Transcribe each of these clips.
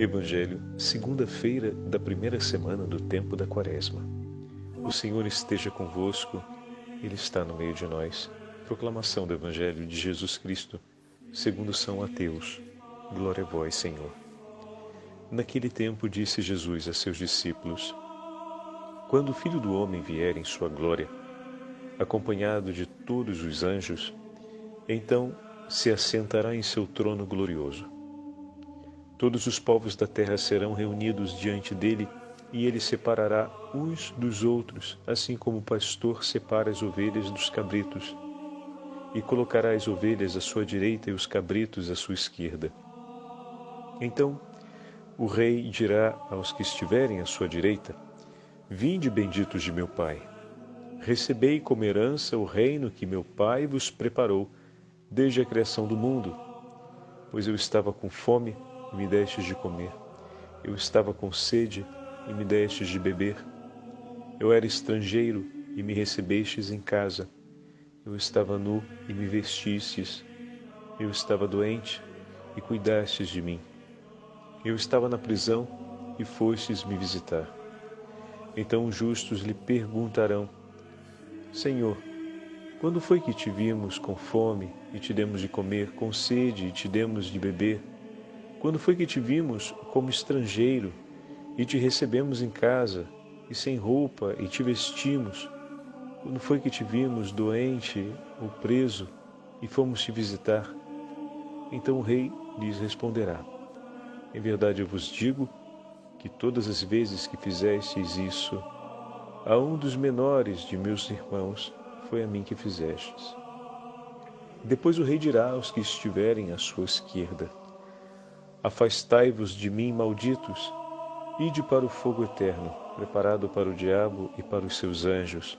Evangelho, segunda-feira da primeira semana do tempo da Quaresma. O Senhor esteja convosco, Ele está no meio de nós. Proclamação do Evangelho de Jesus Cristo, segundo São Mateus. Glória a vós, Senhor. Naquele tempo disse Jesus a seus discípulos: Quando o Filho do Homem vier em sua glória, acompanhado de todos os anjos, então se assentará em seu trono glorioso. Todos os povos da terra serão reunidos diante dele, e ele separará uns dos outros, assim como o pastor separa as ovelhas dos cabritos, e colocará as ovelhas à sua direita e os cabritos à sua esquerda. Então o rei dirá aos que estiverem à sua direita: Vinde, benditos de meu Pai, recebei como herança o reino que meu Pai vos preparou desde a criação do mundo. Pois eu estava com fome e me destes de comer. Eu estava com sede e me destes de beber. Eu era estrangeiro e me recebestes em casa. Eu estava nu e me vestistes. Eu estava doente e cuidastes de mim. Eu estava na prisão e fostes me visitar. Então os justos lhe perguntarão: Senhor, quando foi que te vimos com fome e te demos de comer, com sede e te demos de beber? Quando foi que te vimos como estrangeiro e te recebemos em casa, e sem roupa e te vestimos? Quando foi que te vimos doente ou preso e fomos te visitar? Então o rei lhes responderá: Em verdade eu vos digo que todas as vezes que fizestes isso a um dos menores de meus irmãos, foi a mim que fizestes. Depois o rei dirá aos que estiverem à sua esquerda: Afastai-vos de mim, malditos, ide para o fogo eterno, preparado para o diabo e para os seus anjos.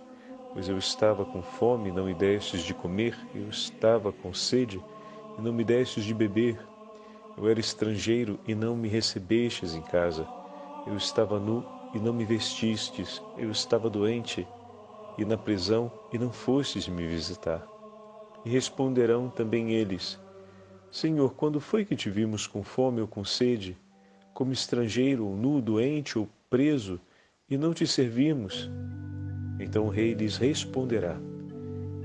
Pois eu estava com fome e não me destes de comer, eu estava com sede e não me destes de beber. Eu era estrangeiro e não me recebestes em casa. Eu estava nu e não me vestistes. Eu estava doente e na prisão e não fostes me visitar. E responderão também eles: Senhor, quando foi que te vimos com fome ou com sede, como estrangeiro ou nu, doente ou preso, e não te servimos? Então o rei lhes responderá: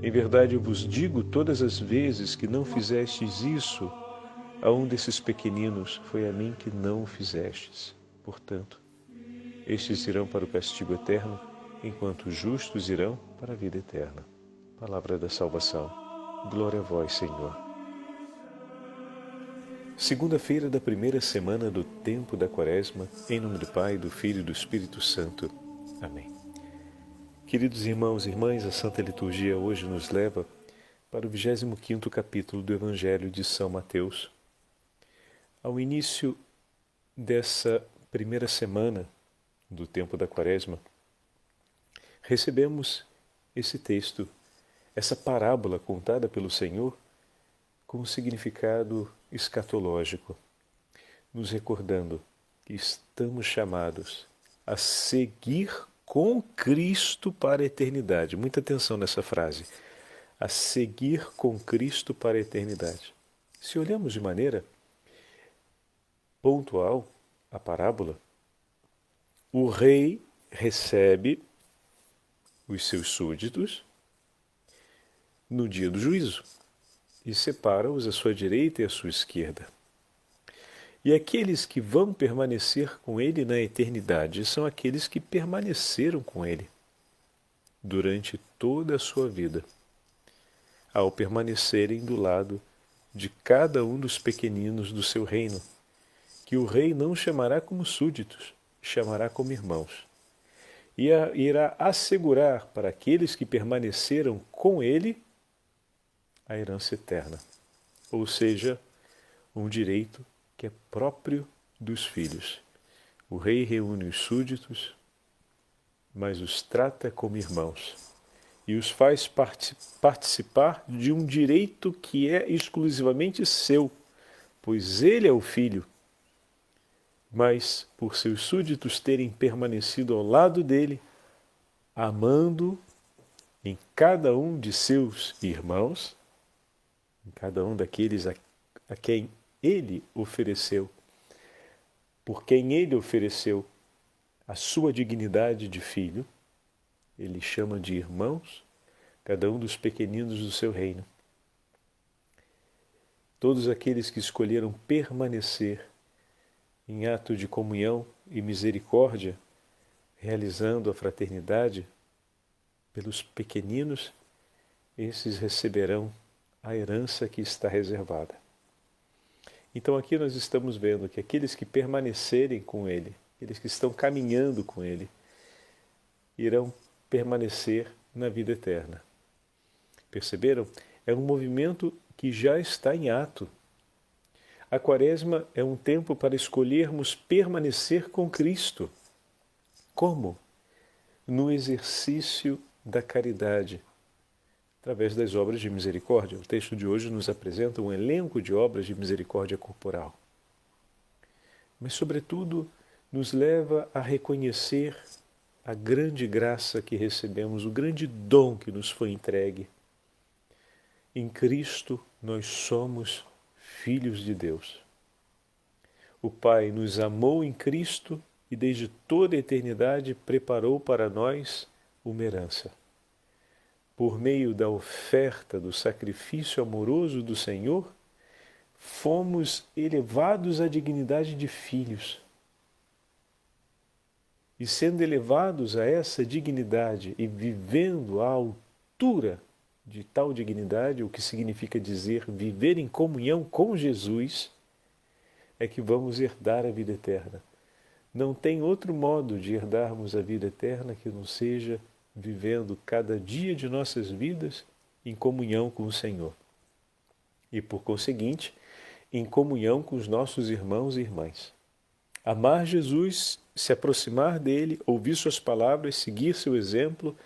Em verdade eu vos digo, todas as vezes que não fizestes isso a um desses pequeninos, foi a mim que não o fizestes. Portanto, estes irão para o castigo eterno, enquanto os justos irão para a vida eterna. Palavra da salvação. Glória a vós, Senhor. Segunda-feira da primeira semana do tempo da Quaresma, em nome do Pai, do Filho e do Espírito Santo. Amém. Queridos irmãos e irmãs, a Santa Liturgia hoje nos leva para o 25º capítulo do Evangelho de São Mateus. Ao início dessa primeira semana do tempo da Quaresma, recebemos esse texto, essa parábola contada pelo Senhor com um significado escatológico, nos recordando que estamos chamados a seguir com Cristo para a eternidade. Muita atenção nessa frase. A seguir com Cristo para a eternidade. Se olhamos de maneira pontual a parábola, o rei recebe os seus súditos no dia do juízo e separa-os à sua direita e à sua esquerda. E aqueles que vão permanecer com ele na eternidade são aqueles que permaneceram com ele durante toda a sua vida, ao permanecerem do lado de cada um dos pequeninos do seu reino, que o rei não chamará como súditos, chamará como irmãos. E irá assegurar para aqueles que permaneceram com ele a herança eterna, ou seja, um direito que é próprio dos filhos. O rei reúne os súditos, mas os trata como irmãos e os faz participar de um direito que é exclusivamente seu, pois ele é o filho. Mas, por seus súditos terem permanecido ao lado dele, amando em cada um de seus irmãos, em cada um daqueles a quem ele ofereceu por quem ele ofereceu a sua dignidade de filho, ele chama de irmãos cada um dos pequeninos do seu reino. Todos aqueles que escolheram permanecer em ato de comunhão e misericórdia, realizando a fraternidade pelos pequeninos, esses receberão a herança que está reservada. Então aqui nós estamos vendo que aqueles que permanecerem com ele, aqueles que estão caminhando com ele, irão permanecer na vida eterna. Perceberam? É um movimento que já está em ato. A Quaresma é um tempo para escolhermos permanecer com Cristo. Como? No exercício da caridade, através das obras de misericórdia. O texto de hoje nos apresenta um elenco de obras de misericórdia corporal. Mas, sobretudo, nos leva a reconhecer a grande graça que recebemos, o grande dom que nos foi entregue. Em Cristo nós somos filhos de Deus. O Pai nos amou em Cristo e desde toda a eternidade preparou para nós uma herança. Por meio da oferta do sacrifício amoroso do Senhor, fomos elevados à dignidade de filhos. E sendo elevados a essa dignidade e vivendo à altura de tal dignidade, o que significa dizer viver em comunhão com Jesus, é que vamos herdar a vida eterna. Não tem outro modo de herdarmos a vida eterna que não seja vivendo cada dia de nossas vidas em comunhão com o Senhor. E, por conseguinte, em comunhão com os nossos irmãos e irmãs. Amar Jesus, se aproximar dele, ouvir suas palavras, seguir seu exemplo,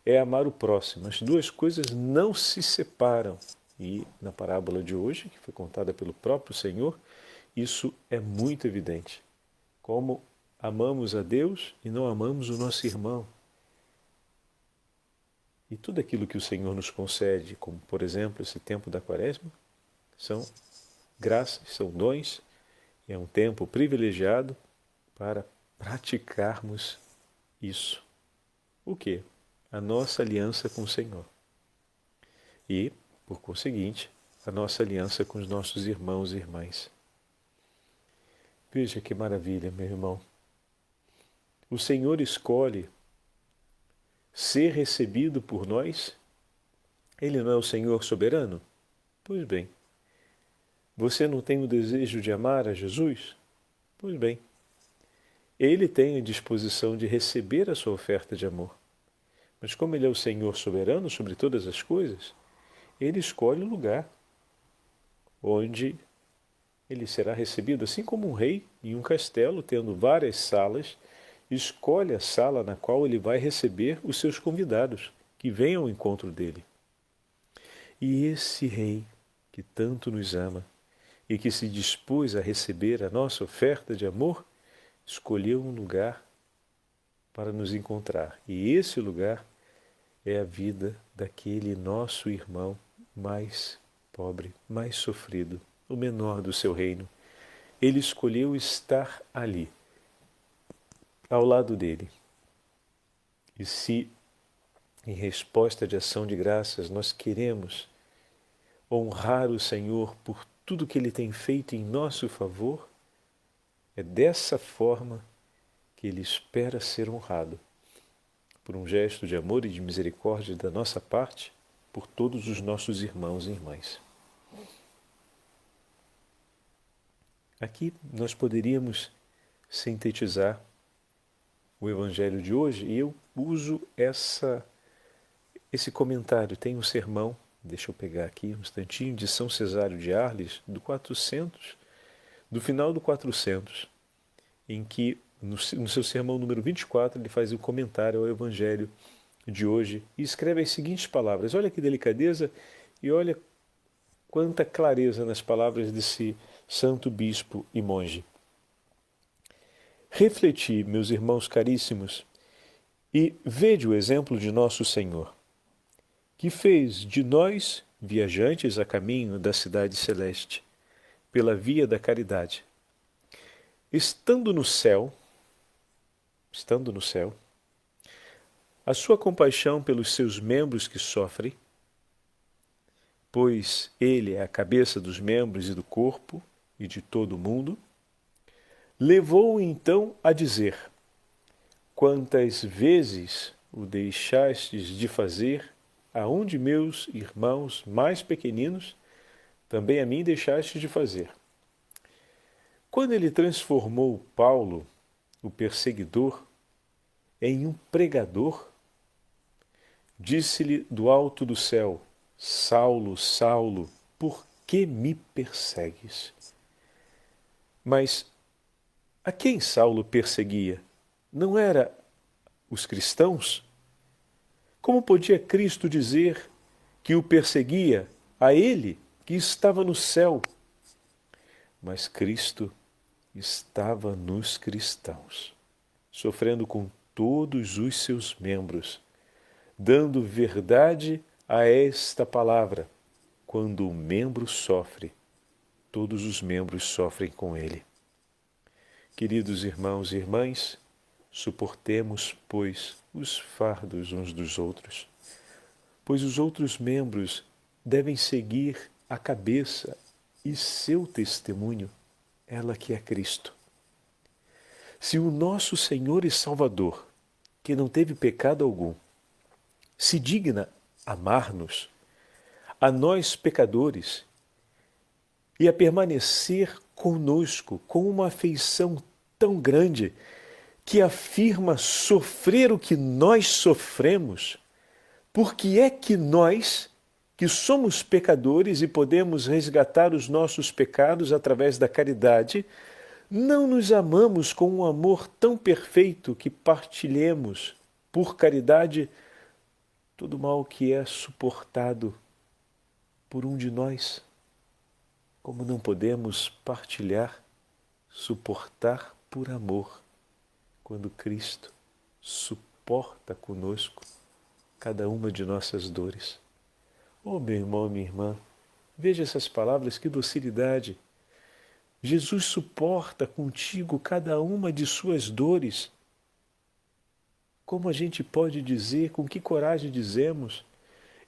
é amar o próximo. As duas coisas não se separam. E na parábola de hoje, que foi contada pelo próprio Senhor, isso é muito evidente. Como amamos a Deus e não amamos o nosso irmão. E tudo aquilo que o Senhor nos concede, como por exemplo esse tempo da Quaresma, são graças, são dons, é um tempo privilegiado para praticarmos isso. O quê? A nossa aliança com o Senhor. E, por conseguinte, a nossa aliança com os nossos irmãos e irmãs. Veja que maravilha, meu irmão. O Senhor escolhe ser recebido por nós. Ele não é o Senhor soberano? Pois bem. Você não tem o desejo de amar a Jesus? Pois bem. Ele tem a disposição de receber a sua oferta de amor. Mas como Ele é o Senhor soberano sobre todas as coisas, Ele escolhe o lugar onde Ele será recebido, assim como um rei em um castelo, tendo várias salas, escolhe a sala na qual ele vai receber os seus convidados, que venham ao encontro dele. E esse rei, que tanto nos ama e que se dispôs a receber a nossa oferta de amor, escolheu um lugar para nos encontrar. E esse lugar é a vida daquele nosso irmão mais pobre, mais sofrido, o menor do seu reino. Ele escolheu estar ali, ao lado dele. E se, em resposta de ação de graças, nós queremos honrar o Senhor por tudo que Ele tem feito em nosso favor, é dessa forma que Ele espera ser honrado, por um gesto de amor e de misericórdia da nossa parte, por todos os nossos irmãos e irmãs. Aqui nós poderíamos sintetizar o Evangelho de hoje, e eu uso esse comentário. Tem um sermão, deixa eu pegar aqui um instantinho, de São Cesário de Arles, do final do 400, em que, no seu sermão número 24, ele faz um comentário ao Evangelho de hoje e escreve as seguintes palavras. Olha que delicadeza e olha quanta clareza nas palavras desse santo bispo e monge. Refleti, meus irmãos caríssimos, e vede o exemplo de nosso Senhor, que fez de nós, viajantes a caminho da cidade celeste, pela via da caridade. estando no céu, a sua compaixão pelos seus membros que sofrem, pois ele é a cabeça dos membros e do corpo e de todo o mundo, levou-o então a dizer: quantas vezes o deixastes de fazer a um de meus irmãos mais pequeninos, também a mim deixastes de fazer. Quando ele transformou Paulo, o perseguidor, em um pregador, disse-lhe do alto do céu: Saulo, Saulo, por que me persegues? Mas a quem Saulo perseguia? Não era os cristãos? Como podia Cristo dizer que o perseguia a ele, que estava no céu? Mas Cristo estava nos cristãos, sofrendo com todos os seus membros, dando verdade a esta palavra: quando um membro sofre, todos os membros sofrem com ele. Queridos irmãos e irmãs, suportemos, pois, os fardos uns dos outros, pois os outros membros devem seguir a cabeça e seu testemunho, ela que é Cristo. Se o nosso Senhor e Salvador, que não teve pecado algum, se digna amar-nos, a nós pecadores, e a permanecer conosco com uma afeição tão grande que afirma sofrer o que nós sofremos, porque é que nós, que somos pecadores e podemos resgatar os nossos pecados através da caridade, não nos amamos com um amor tão perfeito que partilhemos, por caridade, todo o mal que é suportado por um de nós? Como não podemos partilhar, suportar por amor, quando Cristo suporta conosco cada uma de nossas dores? Oh, meu irmão, minha irmã, veja essas palavras, que docilidade! Jesus suporta contigo cada uma de suas dores. Como a gente pode dizer, com que coragem dizemos: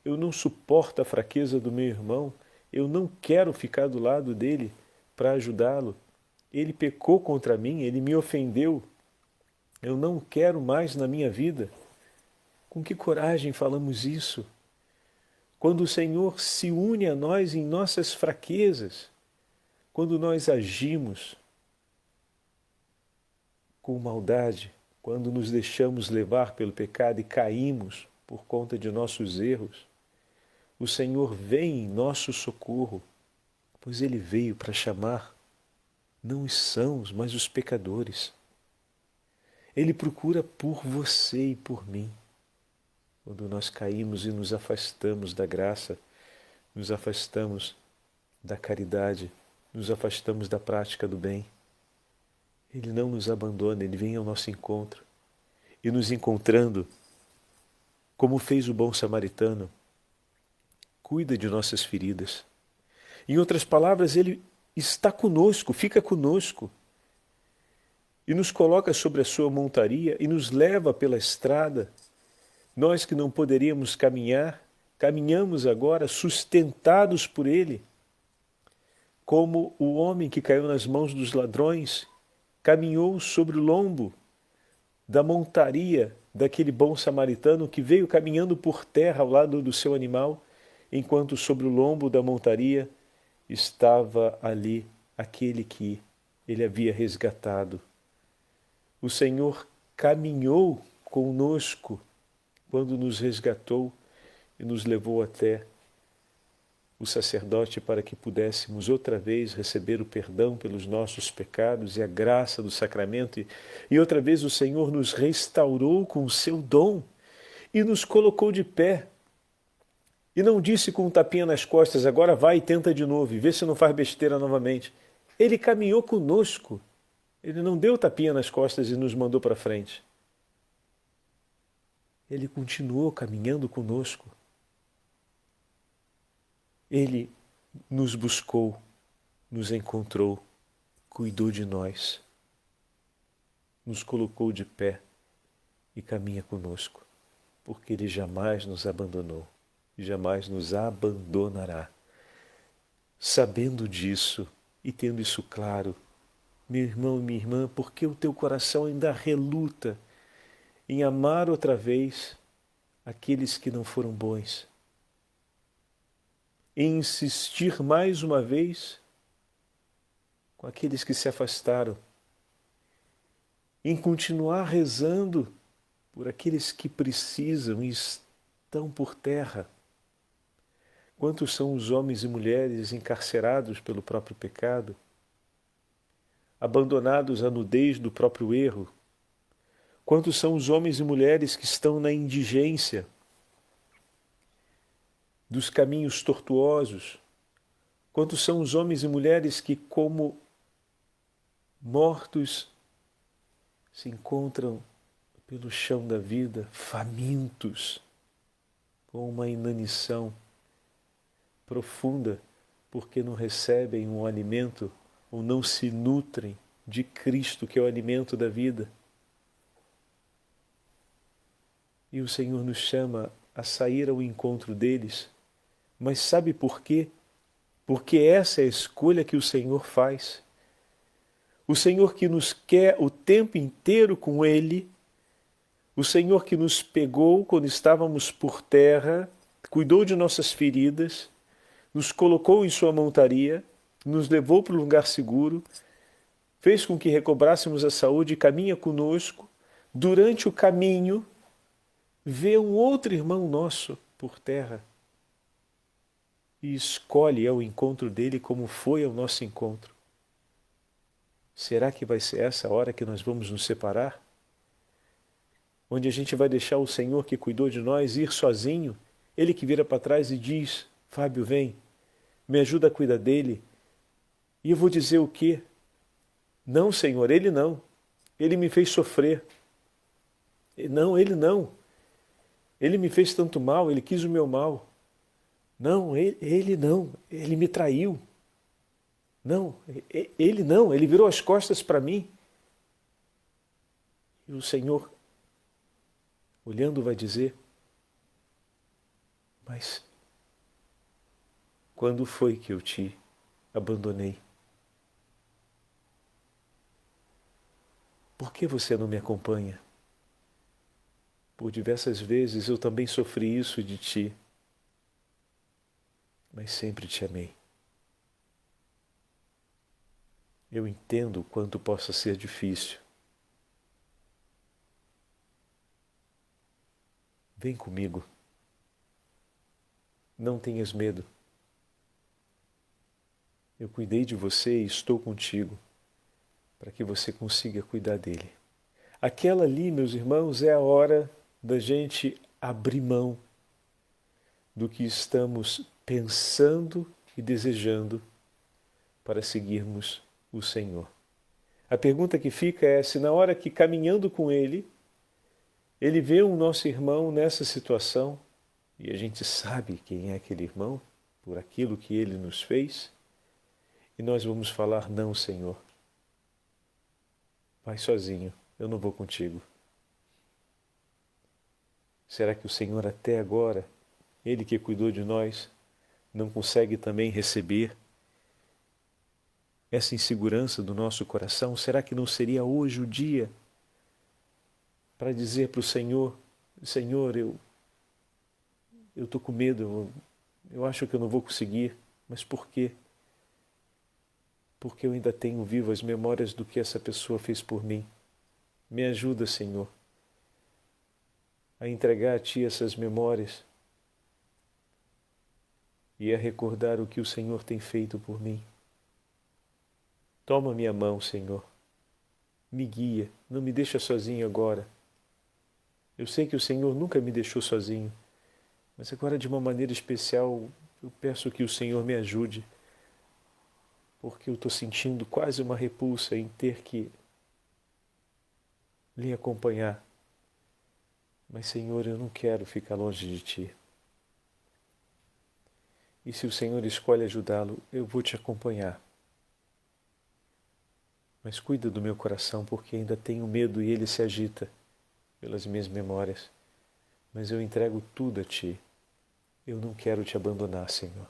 eu não suporto a fraqueza do meu irmão, eu não quero ficar do lado dele para ajudá-lo. Ele pecou contra mim, ele me ofendeu. Eu não quero mais na minha vida. Com que coragem falamos isso? Quando o Senhor se une a nós em nossas fraquezas, quando nós agimos com maldade, quando nos deixamos levar pelo pecado e caímos por conta de nossos erros, o Senhor vem em nosso socorro, pois Ele veio para chamar não os sãos, mas os pecadores. Ele procura por você e por mim. Quando nós caímos e nos afastamos da graça, nos afastamos da caridade, nos afastamos da prática do bem, Ele não nos abandona, Ele vem ao nosso encontro. E nos encontrando, como fez o bom samaritano, cuida de nossas feridas. Em outras palavras, Ele está conosco, fica conosco, e nos coloca sobre a sua montaria e nos leva pela estrada. Nós que não poderíamos caminhar, caminhamos agora sustentados por Ele, como o homem que caiu nas mãos dos ladrões, caminhou sobre o lombo da montaria daquele bom samaritano que veio caminhando por terra ao lado do seu animal, enquanto sobre o lombo da montaria estava ali aquele que ele havia resgatado. O Senhor caminhou conosco quando nos resgatou e nos levou até o sacerdote para que pudéssemos outra vez receber o perdão pelos nossos pecados e a graça do sacramento. E outra vez o Senhor nos restaurou com o seu dom e nos colocou de pé. E não disse com um tapinha nas costas: agora vai e tenta de novo e vê se não faz besteira novamente. Ele caminhou conosco. Ele não deu tapinha nas costas e nos mandou para frente. Ele continuou caminhando conosco. Ele nos buscou, nos encontrou, cuidou de nós nos colocou de pé e caminha conosco, porque Ele jamais nos abandonou e jamais nos abandonará. Sabendo disso e tendo isso claro, meu irmão e minha irmã, por que o teu coração ainda reluta em amar outra vez aqueles que não foram bons? Em insistir mais uma vez com aqueles que se afastaram? Em continuar rezando por aqueles que precisam e estão por terra? Quantos são os homens e mulheres encarcerados pelo próprio pecado, abandonados à nudez do próprio erro? Quantos são os homens e mulheres que estão na indigência dos caminhos tortuosos? Quantos são os homens e mulheres que, como mortos, se encontram pelo chão da vida, famintos, com uma inanição profunda, porque não recebem um alimento ou não se nutrem de Cristo, que é o alimento da vida. E o Senhor nos chama a sair ao encontro deles. Mas sabe por quê? Porque essa é a escolha que o Senhor faz. O Senhor que nos quer o tempo inteiro com Ele, o Senhor que nos pegou quando estávamos por terra, cuidou de nossas feridas, nos colocou em sua montaria, nos levou para um lugar seguro, fez com que recobrássemos a saúde e caminha conosco. Durante o caminho, vê um outro irmão nosso por terra e escolhe ao encontro dele como foi ao nosso encontro. Será que vai ser essa a hora que nós vamos nos separar? Onde a gente vai deixar o Senhor que cuidou de nós ir sozinho? Ele que vira para trás e diz: Fábio, vem, me ajuda a cuidar dele. E eu vou dizer o quê? Não, Senhor, ele não. Ele me fez sofrer. Não, ele não. Ele me fez tanto mal, ele quis o meu mal. Não, ele não, ele me traiu. Não, ele não, ele virou as costas para mim. E o Senhor, olhando, vai dizer: mas quando foi que eu te abandonei? Por que você não me acompanha? Por diversas vezes eu também sofri isso de ti, mas sempre te amei. Eu entendo o quanto possa ser difícil. Vem comigo. Não tenhas medo. Eu cuidei de você e estou contigo, para que você consiga cuidar dele. Aquela ali, meus irmãos, é a hora da gente abrir mão do que estamos pensando e desejando para seguirmos o Senhor. A pergunta que fica é se na hora que caminhando com Ele, Ele vê um nosso irmão nessa situação, e a gente sabe quem é aquele irmão, por aquilo que Ele nos fez, e nós vamos falar: não, Senhor, vai sozinho, eu não vou contigo. Será que o Senhor até agora, Ele que cuidou de nós, não consegue também receber essa insegurança do nosso coração? Será que não seria hoje o dia para dizer para o Senhor: Senhor, eu estou com medo, eu acho que eu não vou conseguir, mas por quê? Porque eu ainda tenho vivo as memórias do que essa pessoa fez por mim. Me ajuda, Senhor, a entregar a Ti essas memórias e a recordar o que o Senhor tem feito por mim. Toma minha mão, Senhor. Me guia, não me deixa sozinho agora. Eu sei que o Senhor nunca me deixou sozinho, mas agora de uma maneira especial eu peço que o Senhor me ajude, porque eu estou sentindo quase uma repulsa em ter que lhe acompanhar. Mas, Senhor, eu não quero ficar longe de Ti. E se o Senhor escolhe ajudá-lo, eu vou te acompanhar. Mas cuida do meu coração, porque ainda tenho medo e ele se agita pelas minhas memórias. Mas eu entrego tudo a Ti. Eu não quero Te abandonar, Senhor.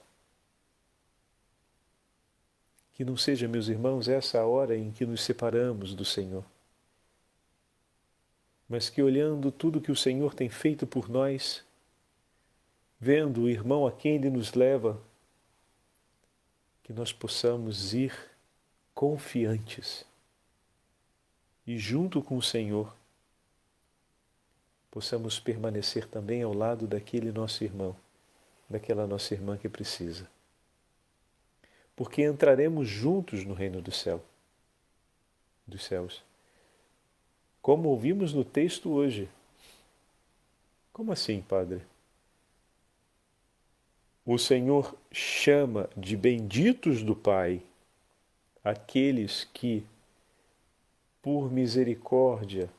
Que não seja, meus irmãos, essa a hora em que nos separamos do Senhor, mas que olhando tudo que o Senhor tem feito por nós, vendo o irmão a quem Ele nos leva, que nós possamos ir confiantes e junto com o Senhor possamos permanecer também ao lado daquele nosso irmão, daquela nossa irmã que precisa. Porque entraremos juntos no reino do céu, dos céus. Como ouvimos no texto hoje. Como assim, Padre? O Senhor chama de benditos do Pai aqueles que, por misericórdia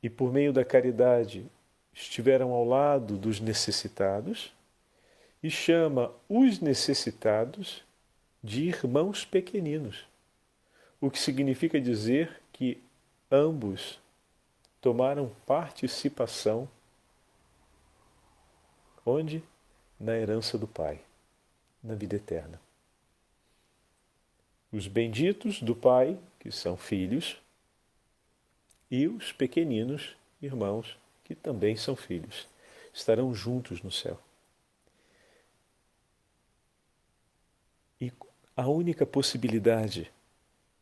e por meio da caridade, estiveram ao lado dos necessitados, e chama os necessitados de irmãos pequeninos, o que significa dizer que ambos tomaram participação onde? Na herança do Pai, na vida eterna. Os benditos do Pai, que são filhos, e os pequeninos irmãos, que também são filhos, estarão juntos no céu. E a única possibilidade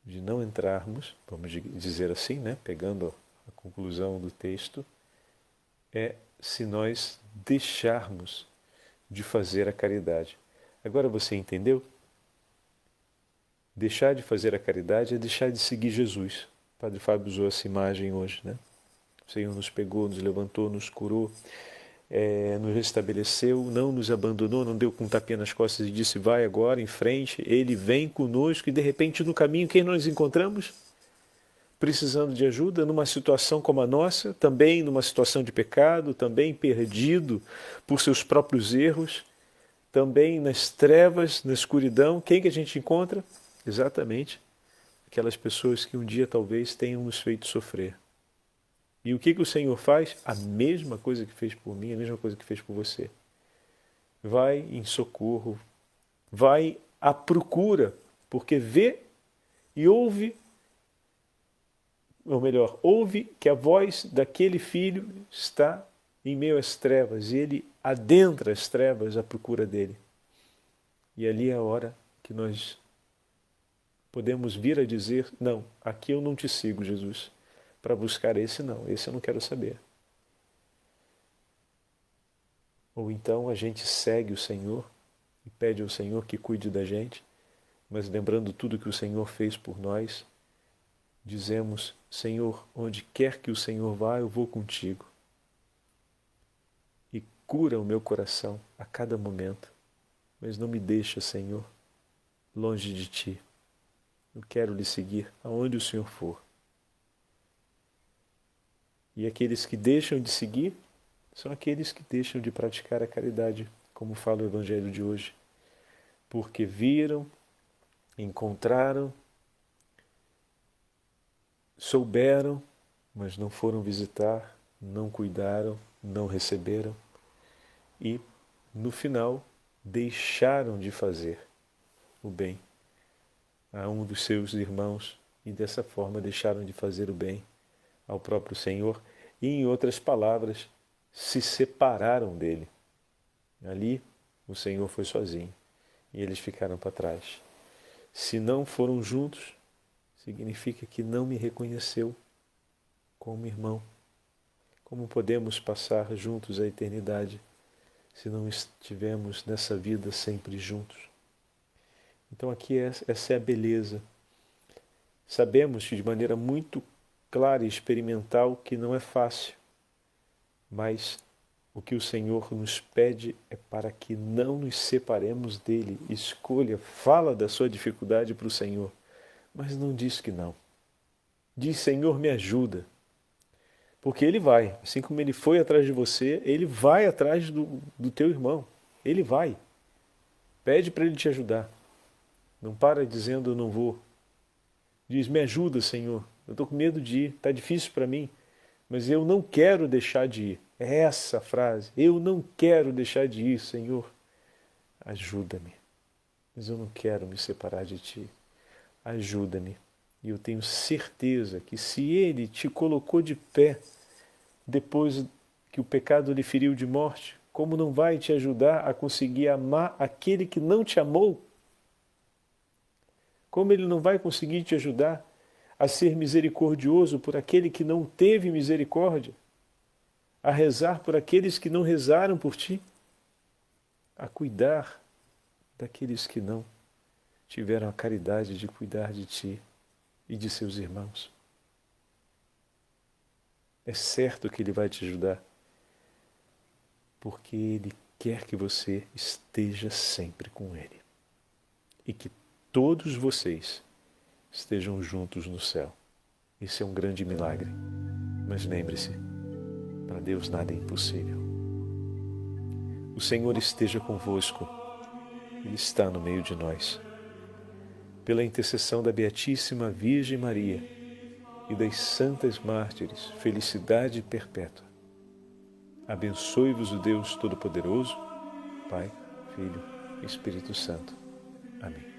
de não entrarmos, vamos dizer assim, né, pegando a conclusão do texto, é se nós deixarmos de fazer a caridade. Agora você entendeu? Deixar de fazer a caridade é deixar de seguir Jesus. O Padre Fábio usou essa imagem hoje, né? O Senhor nos pegou, nos levantou, nos curou, nos restabeleceu, não nos abandonou, não deu com um tapinha nas costas e disse, vai agora em frente, Ele vem conosco e de repente no caminho quem nós encontramos? Precisando de ajuda, numa situação como a nossa, também numa situação de pecado, também perdido por seus próprios erros, também nas trevas, na escuridão, quem que a gente encontra? Exatamente aquelas pessoas que um dia talvez tenham nos feito sofrer. E o que o Senhor faz? A mesma coisa que fez por mim, a mesma coisa que fez por você. Vai em socorro, vai à procura, porque vê e ouve, ou melhor, ouve que a voz daquele filho está em meio às trevas e ele adentra as trevas à procura dele. E ali é a hora que nós podemos vir a dizer, não, aqui eu não te sigo, Jesus. Para buscar esse não, esse eu não quero saber. Ou então a gente segue o Senhor e pede ao Senhor que cuide da gente, mas lembrando tudo que o Senhor fez por nós, dizemos, Senhor, onde quer que o Senhor vá, eu vou contigo. E cura o meu coração a cada momento, mas não me deixa, Senhor, longe de Ti. Eu quero lhe seguir aonde o Senhor for. E aqueles que deixam de seguir são aqueles que deixam de praticar a caridade, como fala o Evangelho de hoje. Porque viram, encontraram, souberam, mas não foram visitar, não cuidaram, não receberam e, no final, deixaram de fazer o bem a um dos seus irmãos e dessa forma deixaram de fazer o bem ao próprio Senhor e, em outras palavras, se separaram dele. Ali o Senhor foi sozinho e eles ficaram para trás. Se não foram juntos, significa que não me reconheceu como irmão. Como podemos passar juntos a eternidade se não estivermos nessa vida sempre juntos? Então aqui essa é a beleza. Sabemos de maneira muito clara e experimental que não é fácil, mas o que o Senhor nos pede é para que não nos separemos dele. Escolha, fala da sua dificuldade para o Senhor, mas não diz que não. Diz, Senhor, me ajuda. Porque Ele vai, assim como Ele foi atrás de você, Ele vai atrás do teu irmão. Ele vai. Pede para Ele te ajudar. Não para dizendo, eu não vou. Diz, me ajuda, Senhor, eu estou com medo de ir, está difícil para mim, mas eu não quero deixar de ir. É essa a frase, eu não quero deixar de ir, Senhor. Ajuda-me, mas eu não quero me separar de Ti. Ajuda-me. E eu tenho certeza que se Ele te colocou de pé, depois que o pecado lhe feriu de morte, como não vai te ajudar a conseguir amar aquele que não te amou? Como Ele não vai conseguir te ajudar a ser misericordioso por aquele que não teve misericórdia? A rezar por aqueles que não rezaram por ti? A cuidar daqueles que não tiveram a caridade de cuidar de ti e de seus irmãos? É certo que Ele vai te ajudar, porque Ele quer que você esteja sempre com Ele e que todos vocês estejam juntos no céu. Isso é um grande milagre, mas lembre-se, para Deus nada é impossível. O Senhor esteja convosco, Ele está no meio de nós. Pela intercessão da Beatíssima Virgem Maria e das santas mártires, felicidade perpétua. Abençoe-vos o Deus Todo-Poderoso, Pai, Filho e Espírito Santo. Amém.